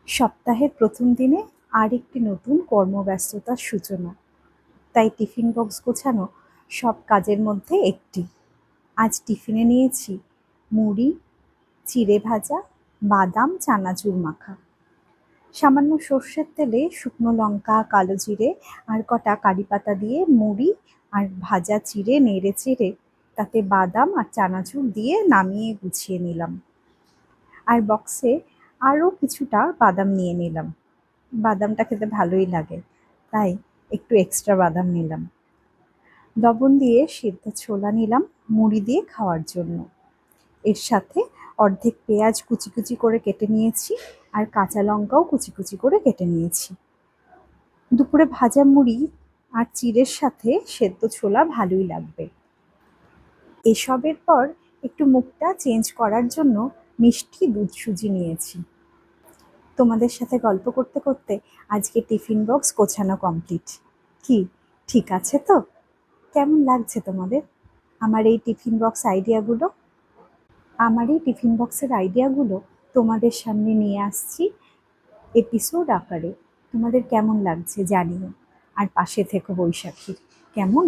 সপ্তাহের প্রথম দিনে আরেকটি নতুন কর্মব্যস্ততার সূচনা। তাই টিফিন বক্স গোছানো সব কাজের মধ্যে একটি। আজ টিফিনে নিয়েছি মুড়ি, চিড়ে ভাজা, বাদাম, চানাচুর মাখা। সামান্য সর্ষের তেলে শুকনো লঙ্কা, কালো জিরে আর কটা কারি পাতা দিয়ে মুড়ি আর ভাজা চিড়ে নেড়ে চেড়ে তাতে বাদাম আর চানাচুর দিয়ে নামিয়ে গুছিয়ে নিলাম। আর বক্সে আরও কিছুটা বাদাম নিয়ে নিলাম। বাদামটা খেতে ভালোই লাগে, তাই একটু এক্সট্রা বাদাম নিলাম। লবণ দিয়ে সিদ্ধ ছোলা নিলাম মুড়ি দিয়ে খাওয়ার জন্য। এর সাথে অর্ধেক পেঁয়াজ কুচি কুচি করে কেটে নিয়েছি আর কাঁচা লঙ্কাও কুচি কুচি করে কেটে নিয়েছি। দুপুরে ভাজা মুড়ি আর চিড়ের সাথে সেদ্ধ ছোলা ভালোই লাগবে। এসবের পর একটু মুখটা চেঞ্জ করার জন্য মিষ্টি দুধ সুজি নিয়েছি। তোমাদের সাথে গল্প করতে করতে আজকে টিফিন বক্স গোছানো কমপ্লিট। কি ঠিক আছে তো? কেমন লাগছে তোমাদের আমার এই টিফিন বক্সের আইডিয়াগুলো তোমাদের সামনে নিয়ে আসছি এপিসোড আকারে। তোমাদের কেমন লাগছে জানিও, আর পাশে থেকো বৈশাখীর। কেমন?